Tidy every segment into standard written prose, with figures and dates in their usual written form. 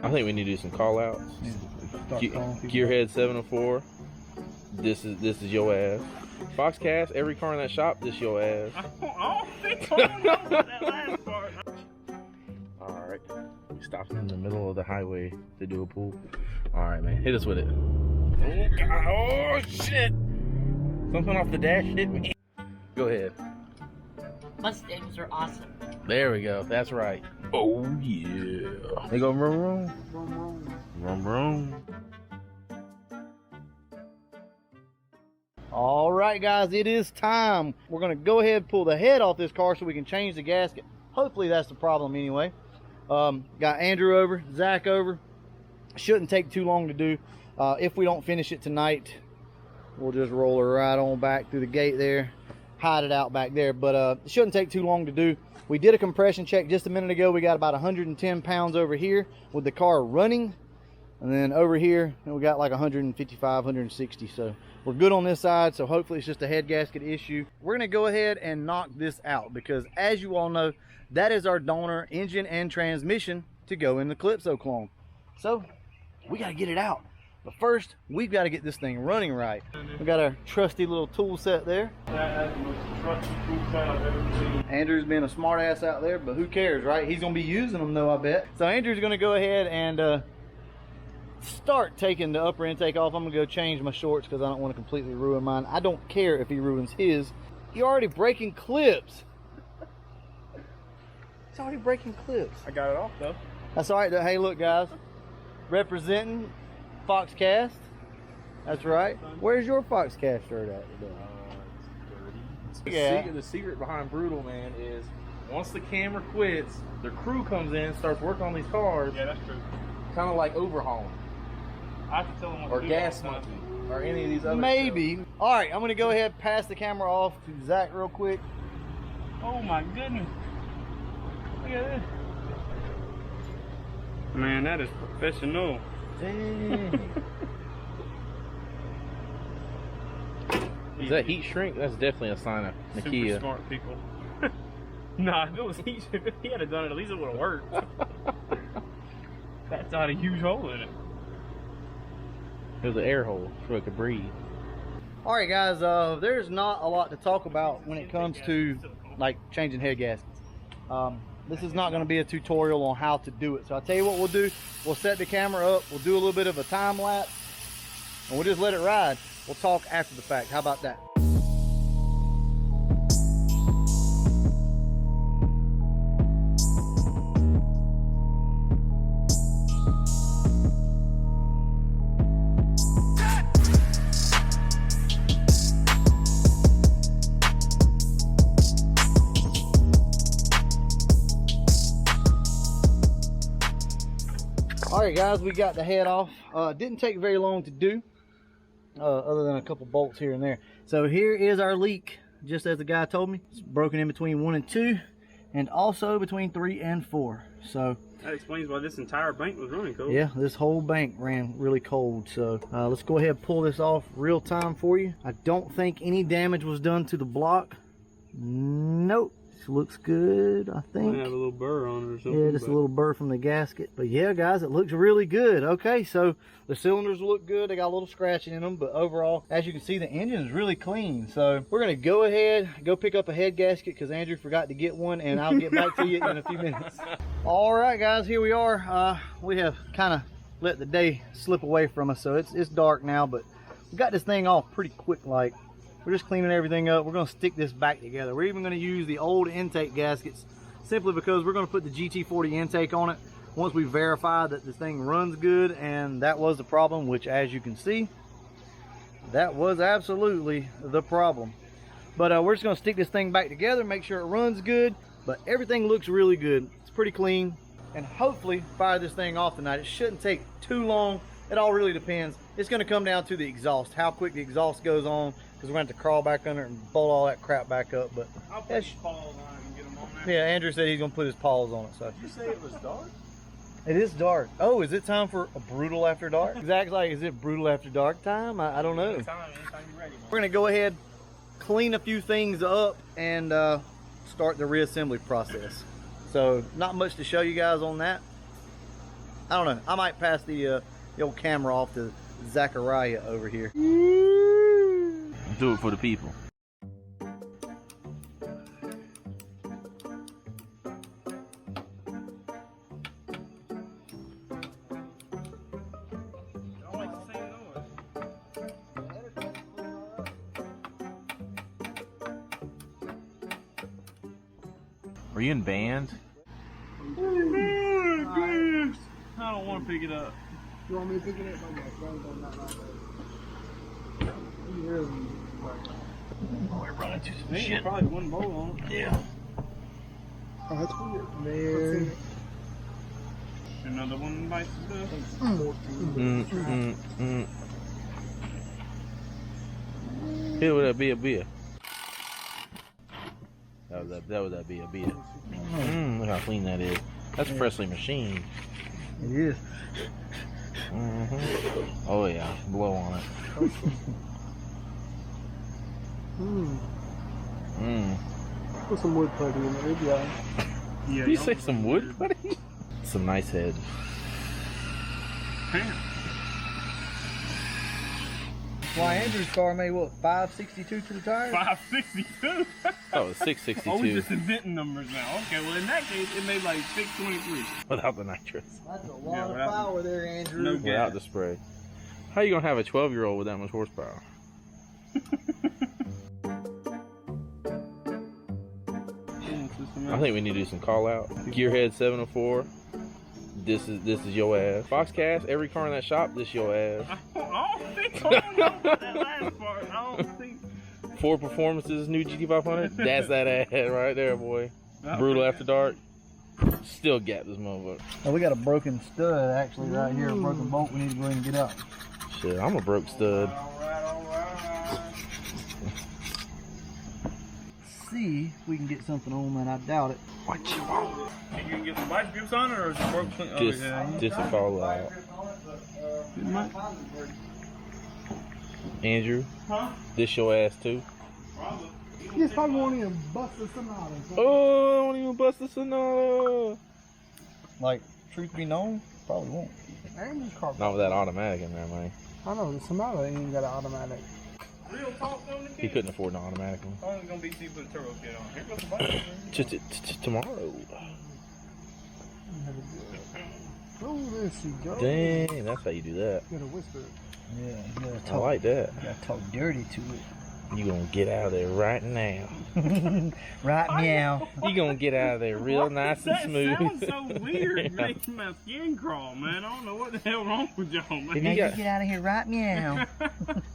I think we need to do some call outs. Gearhead 704. This is your ass. Foxcast, every car in that shop, this your ass. I don't think so. That last part. Alright. Stopped in the middle of the highway to do a pull. Alright, man. Hit us with it. Oh, God. Oh, shit. Something off the dash hit me. Go ahead. Mustangs are awesome. There we go. That's right. Oh, yeah. They go vroom, vroom. Vroom, vroom. All right, guys, it is time. We're going to go ahead and pull the head off this car so we can change the gasket. Hopefully that's the problem anyway. Got Andrew over, Zach over. Shouldn't take too long to do. If we don't finish it tonight, we'll just roll her right on back through the gate there, hide it out back there. But it shouldn't take too long to do. We did a compression check just a minute ago. We got about 110 pounds over here with the car running. And then over here, we got like 155, 160. So we're good on this side. So hopefully it's just a head gasket issue. We're gonna go ahead and knock this out because as you all know, that is our donor engine and transmission to go in the Calypso clone. So we gotta get it out. But first, we've got to get this thing running right. We got our trusty little tool set there. That's the most trusty tool set I've ever seen. Andrew's been a smart ass out there, but who cares, right? He's gonna be using them though, I bet. So Andrew's gonna go ahead and start taking the upper intake off. I'm gonna go change my shorts because I don't want to completely ruin mine. I don't care if he ruins his. You're already breaking clips. It's already breaking clips. I got it off though. That's all right though. Hey, look guys, representing Foxcast. That's right. Where's your Foxcast shirt at today? The secret behind Brutal, man, is once the camera quits, their crew comes in, starts working on these cars. Yeah, that's true. Kind of like overhauling. I have to tell them what Or to do. Gas Monkey. Or any of these other Maybe. All right, I'm gonna go ahead and pass the camera off to Zach real quick. Oh my goodness. Look at this. Man, that is professional. Dang. Is that heat shrink? That's definitely a sign of Super Nakia. smart people. Nah, if it was heat, if he had done it, at least it would have worked. That's not a huge hole in it. There's an air hole so it could breathe. All right, guys. There's not a lot to talk about when it comes to like changing head gaskets. This is not going to be a tutorial on how to do it. So I'll tell you what we'll do. We'll set the camera up. We'll do a little bit of a time lapse, and we'll just let it ride. We'll talk after the fact. How about that? Alright guys, we got the head off. Didn't take very long to do, other than a couple bolts here and there. So here is our leak, just as the guy told me. It's broken in between 1 and 2, and also between 3 and 4. So That explains why this entire bank was running cold. yeah, this whole bank ran really cold. So let's go ahead and pull this off real time for you. I don't think any damage was done to the block. Nope. Looks good, I think. Might have a little burr on it or something. Yeah, just a little burr from the gasket. But yeah, guys, it looks really good. Okay, so the cylinders look good. They got a little scratching in them, but overall, as you can see, the engine is really clean. So we're gonna go ahead, go pick up a head gasket because Andrew forgot to get one, and I'll get back to you in a few minutes. All right, guys, here we are. We have kind of let the day slip away from us, so it's dark now, but we got this thing off pretty quick. Like, we're just cleaning everything up. We're going to stick this back together. We're even going to use the old intake gaskets simply because we're going to put the GT40 intake on it once we verify that this thing runs good, and that was the problem, which as you can see, that was absolutely the problem. But we're just going to stick this thing back together, make sure it runs good, but everything looks really good. It's pretty clean, and hopefully fire this thing off tonight. It shouldn't take too long. It all really depends. It's going to come down to the exhaust, how quick the exhaust goes on, because we're going to have to crawl back under it and bolt all that crap back up. But I'll put his paws on it and get them on there. yeah, Andrew said he's going to put his paws on it. So Did you say it was dark? it is dark. Oh, is it time for a brutal after dark? Zach's like, is it brutal after dark time? I don't know. Anytime you're ready. We're going to go ahead, clean a few things up, and start the reassembly process. So not much to show you guys on that. I don't know. I might pass the old camera off to Zachariah over here. Do it for the people. Are you in band? I don't want to pick it up. You want me to pick it up? We're running to some Shit. Probably one bolt on it. Yeah. Oh, that's weird. Man. Another one bites the Here would that be a beer? That would be a beer. Look how clean that is. That's freshly machined. It is. Oh yeah, blow on it. Put some wood putty in there. It'll be all right. Yeah. You say some wood putty? Some nice head. Damn. Why Andrew's car made what, 562 to the tires? 562. Oh, it's 662. Oh, we're just inventing numbers now. Okay, well in that case, it made like 623. Without the nitrous. That's a lot of power there, Andrew. No Without gas. the spray. How you gonna have a 12-year-old with that much horsepower? I think we need to do some call out. Gearhead 704. This is your ass. Foxcast, every car in that shop, this your ass. I don't think so. I don't know about that last part. I don't think. Ford Performances, new GT500. That's that ass right there, boy. Brutal After Dark. Still gap this motherfucker. Oh, we got a broken stud actually right here, a broken bolt we need to go ahead and get out. Shit, I'm a broke stud. Alright. See if we can get something on that. I doubt it. What you want? You can get some vice grips on it, or is it broke clean? Oh, Just yeah. a call out. Andrew, Huh? this your ass too? Probably. Yes, probably won't even bust the Sonata. Oh, I won't even bust the Sonata. Like, truth be known, probably won't. Andrew's car. Not with that automatic in there, man. I know, the Sonata ain't got an automatic. Real talk though, He couldn't afford an automatic one. How long is it gonna be till you put a turbo kit on? Here goes the bike. Tomorrow. Oh, there she goes. Dang, that's how you do that. Get a whisper. Yeah, you gotta I talk, like that. you gotta talk dirty to it. You gonna get out of there right now. Right meow. You gonna get out of there real nice and smooth. That sounds so weird, making my skin crawl, man. I don't know what the hell wrong with y'all, man. If Now you you got, get out of here right meow.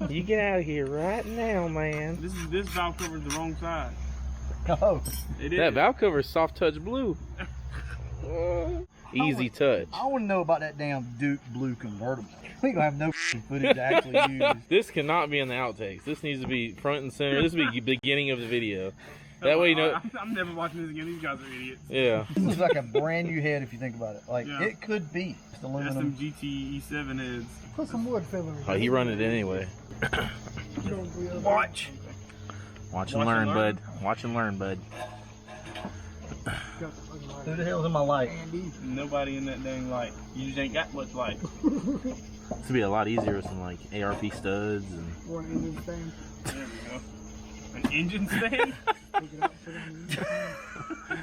you get out of here right now, man. This valve cover's the wrong side. Oh, It is. That valve cover is soft touch blue. Easy touch. I want to know about that damn Duke blue convertible. We gonna have no footage to actually use. This cannot be in the outtakes. This needs to be front and center. This will be the beginning of the video. That way you know. I'm never watching this again. These guys are idiots. Yeah. This looks like a brand new head if you think about it. Like, Yeah. it could be. It's That's aluminum. some GT E7 heads. Put some wood filler in. Oh, he run it anyway. Watch. Watch and learn, bud. Watch and learn, bud. Who the hell's in my light? Nobody in that dang light. You just ain't got much light. This would be a lot easier with some like ARP studs and. One engine stand. There we go. An engine stand? Pick it up, put it in.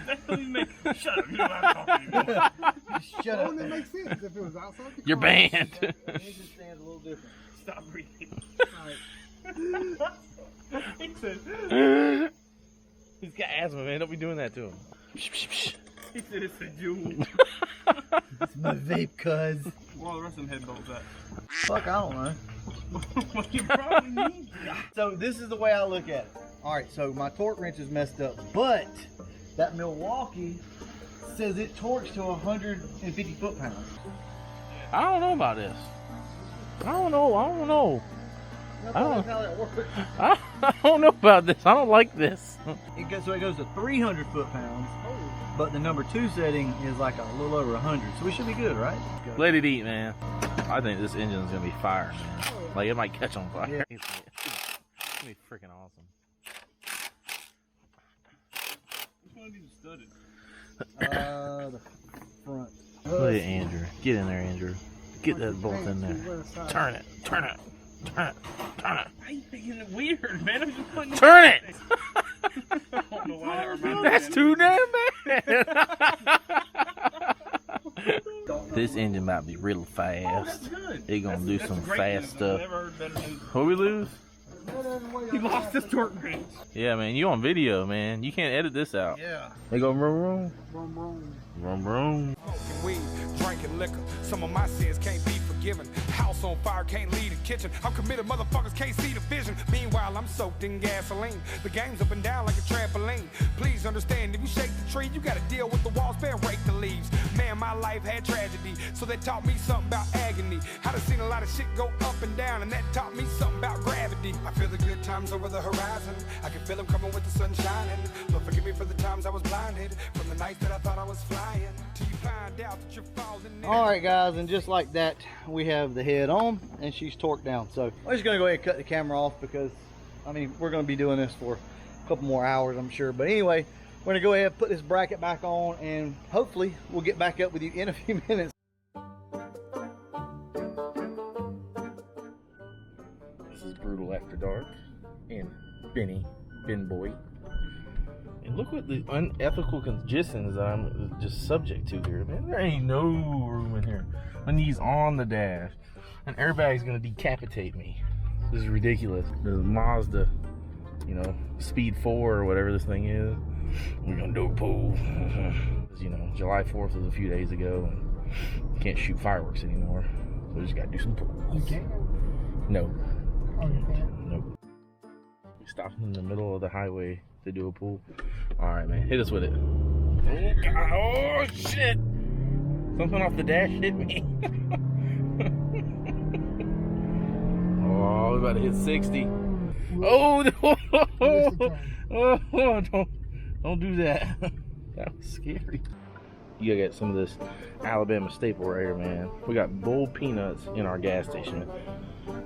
That don't even make. Shut up. You know what I'm talking about. Shut Oh, up. and it makes sense if it was outside the You're car. banned. The engine stand's a little different. Stop breathing. Right. He said, He's got asthma, man. Don't be doing that to him. he said it's a jewel. It's my vape, cuz. Well, the rest of them head bolts at. Fuck, I don't know. What you probably need. So this is the way I look at it. Alright, so my torque wrench is messed up, but that Milwaukee says it torques to 150 foot-pounds. I don't know about this. I don't know. That's how that works. I don't know about this. I don't like this. So it goes to 300 foot-pounds, but the number 2 setting is like a little over 100. So we should be good, right? Let it eat, man. I think this engine is gonna be fire, man. Like it might catch on fire. Yeah. It's gonna be freaking awesome. Which one of these is studded? The front. Look at Andrew. Get in there, Andrew. Get that bolt in there. Turn it. Turn it. Turn it. Turn it. Why are you making it weird, man? I'm just putting Turn it! I don't know why that reminds me That's of too damn bad. This engine might be real fast. It gonna do some fast stuff. Never heard better news. What we lose? He lost his torque wrench. Yeah, man. You on video, man. You can't edit this out. Yeah. They go vroom Vroom, vroom. vroom vroom. Smoking weed, drinking liquor. Some of my sins can't be forgiven. House on fire, can't leave the kitchen. I'm committed, motherfuckers can't see the vision. Meanwhile, I'm soaked in gasoline. The game's up and down like a trampoline. Please understand, if you shake the tree, you gotta deal with the walls, bear rake the leaves. Man, my life had tragedy, so that taught me something about agony. I done seen a lot of shit go up and down, and that taught me something about gravity. I feel the good times over the horizon. I can feel them coming with the sun shining. Lord, forgive me for the times I was blinded. From the nights that I thought I was flying, till you find out that you're falling in. All right, guys, and just like that, we have the head on and she's torqued down. So I'm just gonna go ahead and cut the camera off because, I mean, we're gonna be doing this for a couple more hours, I'm sure. But anyway, we're gonna go ahead and put this bracket back on, and hopefully we'll get back up with you in a few minutes. This is Brutal After Dark and Ben Boy. And look what the unethical congestions that I'm just subject to here, man. There ain't no room in here. My knee's on the dash. An airbag's gonna decapitate me. This is ridiculous. The Mazda, you know, Speed 4 or whatever this thing is. We're gonna do a pool. You know, July 4th was a few days ago, and can't shoot fireworks anymore. So we just gotta do some pool. You can't? No. Oh, you can't? Nope. We stopped in the middle of the highway to do a pool. All right, man, hit us with it. Oh God! Oh shit! Something off the dash hit me. Oh, we're about to hit 60. Oh no! Oh, don't do that. That was scary. You gotta get some of this Alabama staple right here, man. We got boiled peanuts in our gas station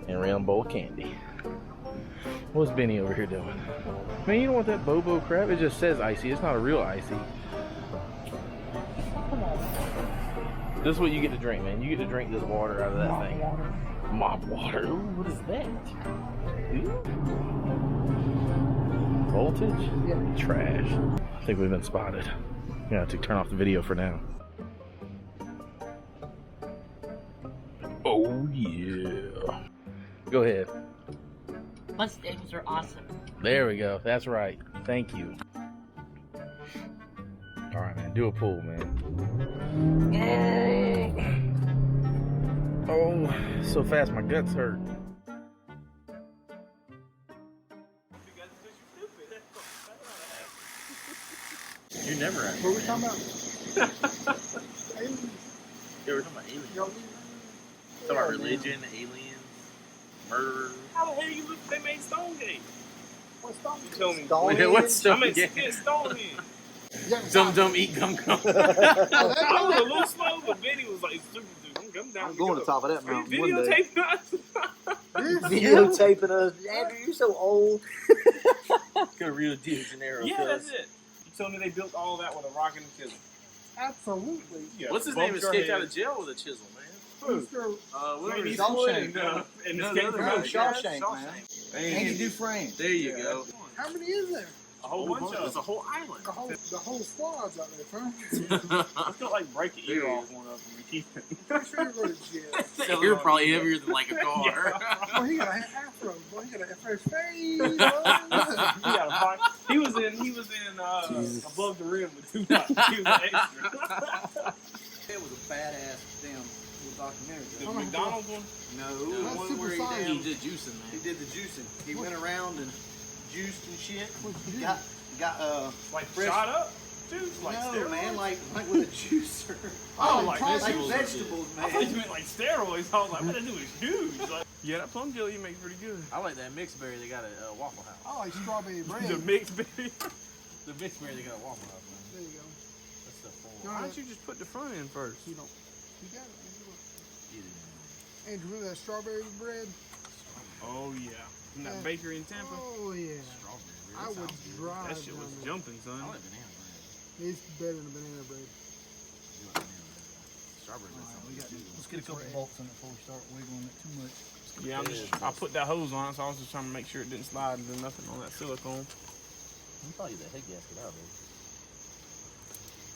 and a round bowl of candy. What's Benny over here doing? Man, you don't want that Bobo crap. It just says icy. It's not a real icy. This is what you get to drink, man. You get to drink this water out of that thing. Mop water. Ooh, what is that? Ooh. Voltage? Yeah. Trash. I think we've been spotted. You have to turn off the video for now. Oh yeah. Go ahead. Mustangs are awesome. There we go. That's right. Thank you. All right, man. Do a pull, man. Oh, so fast my guts hurt. You never asked. What are we talking about? Yeah, we're talking about aliens. Talking about religion, aliens, murder. How the hell you look? They made Stonegate. What's Stone? You tell me. What's I mean, Stonegate? Stonehenge. Dum eat gum gum. I was a little slow, but Benny was like, super dude, come down. I'm going to top of that mountain one day. Videotaping us. Videotaping us. Andrew, you're so old. Go to Rio de Janeiro. Yeah, that's it. You told me they built all that with a rock and a chisel. Absolutely. Yeah, What's his name? Escaped out of jail with a chisel, man. Mr. Whatever Maybe he's Shawshank. called. And No, Escape the from other Out. guy. Shawshank, man. Andy Dufresne. There you go. How many is there? A whole bunch of It's a whole island. The whole squad's out there, huh? I feel like break an ear off one of them and keep it. I'm sure you're going to jail. You're probably heavier than like a car. Boy, he got a afro. Boy, he got a fresh face. He got a fight. He was in Above the Rim with two extra. It was a badass damn documentary. The McDonald's one? No, That's one Super where Science. He did juicing, he man. did the juicing. He went around and juiced and shit. What'd you do? Got Like fresh. shot up? Dude, like No, steroids? man, like with a juicer. Oh, like like vegetables. vegetables, I thought you man. meant like steroids. I was like, what that do is huge. Like, yeah, that plum jelly you make pretty good. I like that mixed berry they got at Waffle House. I like strawberry bread. The mixed berry. The mixed berry they got at Waffle House, man. There you go. That's the full. No, Why don't you just put the front in first? You don't. You got it. Andrew, remember that strawberry bread? Oh, yeah. From that bakery in Tampa? Oh, yeah. Strawberry. I would drive That shit was down there. jumping, son. I like banana bread. It's better than banana bread. You like banana bread. Let's get a couple bolts in it before we start wiggling it too much. Yeah, I put that hose on it, so I was just trying to make sure it didn't slide into nothing on that silicone. You probably get that head gasket out, baby.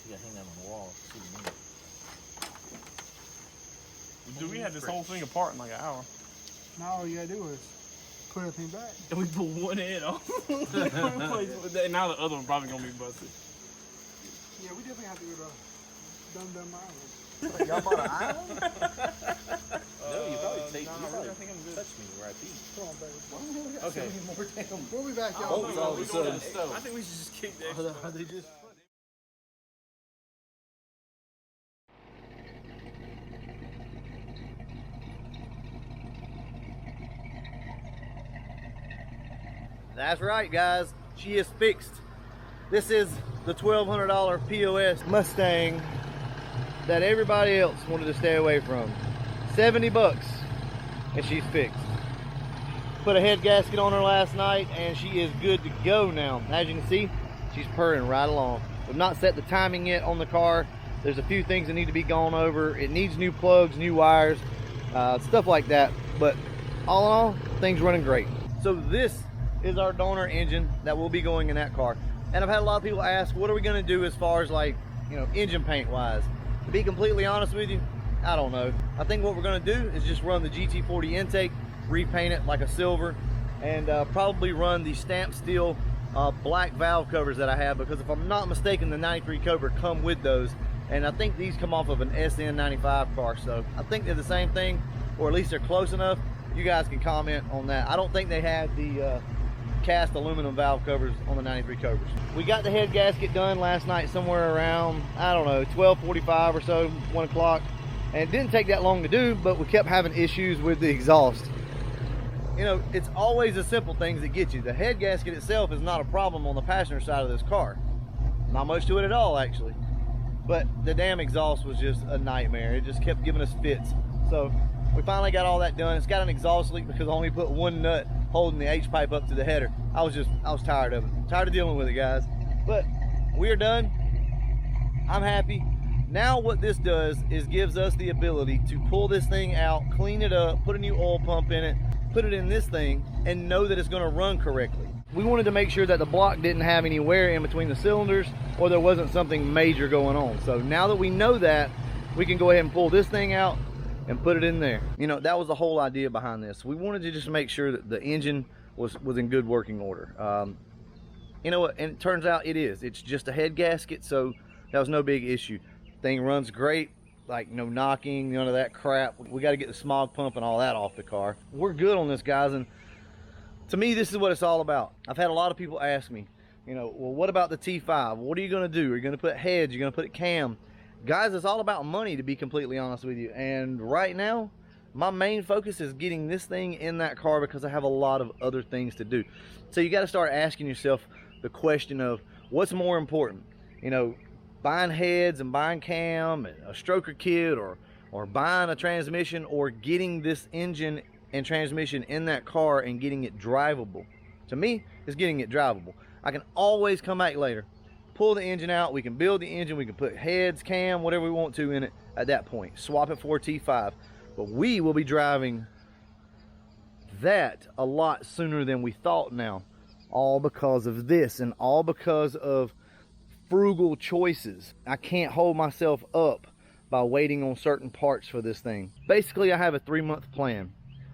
You gotta hang that on the wall. See what you need. Dude, we had this whole thing apart in like an hour. Now all you gotta do is put everything back. And we pulled one head off. Now the other one probably gonna be busted. Yeah, we definitely have to go to Dum Island. Y'all bought an island? No, you probably take. I think I'm good. Touch me where I be. Come on, baby. Okay. We'll be back, y'all. Oh, all of a sudden. I think we should just kick that. Are they just... That's right, guys. She is fixed. This is the $1,200 POS Mustang that everybody else wanted to stay away from. 70 bucks, and she's fixed. Put a head gasket on her last night, and she is good to go now. As you can see, she's purring right along. We've not set the timing yet on the car. There's a few things that need to be gone over. It needs new plugs, new wires, stuff like that. But all in all, things running great. So this is our donor engine that will be going in that car. And I've had a lot of people ask, what are we gonna do as far as, like, you know, engine paint wise? To be completely honest with you, I don't know. I think what we're gonna do is just run the GT40 intake, repaint it like a silver, and probably run the stamped steel black valve covers that I have, because if I'm not mistaken, the 93 Cobra come with those, and I think these come off of an SN95 car, so I think they're the same thing, or at least they're close enough. You guys can comment on that. I don't think they had the cast aluminum valve covers on the 93 Cobras. We got the head gasket done last night somewhere around, I don't know, 12:45 or so, 1 o'clock. And it didn't take that long to do, but we kept having issues with the exhaust. You know, it's always the simple things that get you. The head gasket itself is not a problem on the passenger side of this car. Not much to it at all, actually. But the damn exhaust was just a nightmare. It just kept giving us fits. So we finally got all that done. It's got an exhaust leak because I only put one nut holding the H pipe up to the header. I was tired of it. Tired of dealing with it, guys. But we're done. I'm happy. Now what this does is gives us the ability to pull this thing out, clean it up, put a new oil pump in it, put it in this thing, and know that it's gonna run correctly. We wanted to make sure that the block didn't have any wear in between the cylinders, or there wasn't something major going on. So now that we know that, we can go ahead and pull this thing out and put it in there. You know, that was the whole idea behind this. We wanted to just make sure that the engine was in good working order. You know what, and it turns out it is. It's just a head gasket, so that was no big issue. Thing runs great, like no knocking, none of that crap. We got to get the smog pump and all that off the car. We're good on this, guys, and to me, this is what it's all about. I've had a lot of people ask me, you know, well, what about the T5? What are you gonna do? Are you gonna put heads? You're gonna put cam? Guys, it's all about money, to be completely honest with you. And right now, my main focus is getting this thing in that car because I have a lot of other things to do. So you got to start asking yourself the question of what's more important, you know, buying heads and buying cam and a stroker kit, or buying a transmission, or getting this engine and transmission in that car and getting it drivable. To me, it's getting it drivable. I can always come back later, pull the engine out, we can build the engine, we can put heads, cam, whatever we want to in it at that point, swap it for a T5. But we will be driving that a lot sooner than we thought now, all because of this and all because of frugal choices. I can't hold myself up by waiting on certain parts for this thing. Basically, I have a 3-month plan.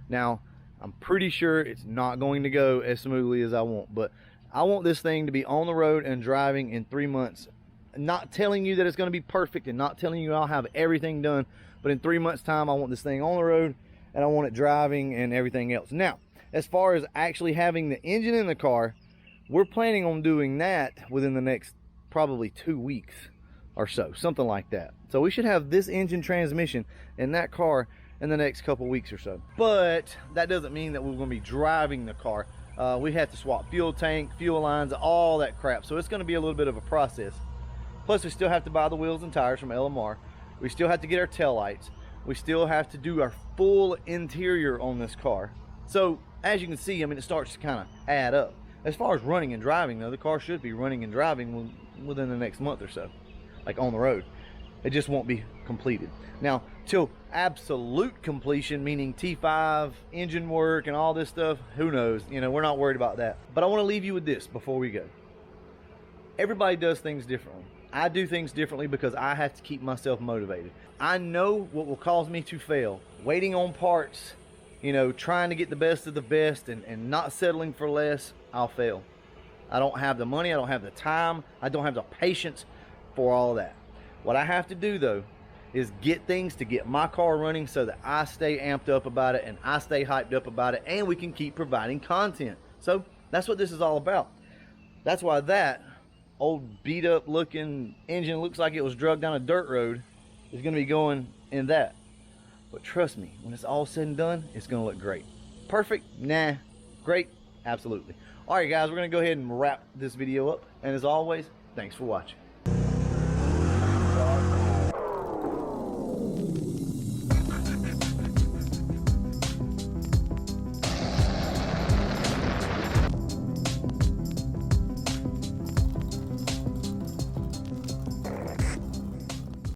Now, I'm pretty sure it's not going to go as smoothly as I want, but I want this thing to be on the road and driving in 3 months. Not telling you that it's going to be perfect and not telling you I'll have everything done, but in 3 months time, I want this thing on the road and I want it driving and everything else. Now, as far as actually having the engine in the car, we're planning on doing that within the next probably 2 weeks or so, something like that. So we should have this engine transmission in that car in the next couple weeks or so. But that doesn't mean that we're going to be driving the car. We have to swap fuel tank, fuel lines, all that crap. So it's going to be a little bit of a process. Plus, we still have to buy the wheels and tires from LMR. We still have to get our tail lights. We still have to do our full interior on this car. So as you can see, I mean, it starts to kind of add up. As far as running and driving, though, the car should be running and driving within the next month or so, like on the road. It just won't be completed. Now, till absolute completion, meaning T5 engine work and all this stuff, who knows? You know, we're not worried about that. But I want to leave you with this before we go. Everybody does things differently. I do things differently because I have to keep myself motivated. I know what will cause me to fail. Waiting on parts, you know, trying to get the best of the best and not settling for less, I'll fail. I don't have the money, I don't have the time, I don't have the patience for all of that. What I have to do though is get things to get my car running so that I stay amped up about it and I stay hyped up about it, and we can keep providing content. So that's what this is all about. That's why that old beat up looking engine looks like it was drugged down a dirt road is going to be going in that. But trust me, when it's all said and done, it's going to look great. Perfect? Nah. Great? Absolutely. All right, guys, we're going to go ahead and wrap this video up. And as always, thanks for watching.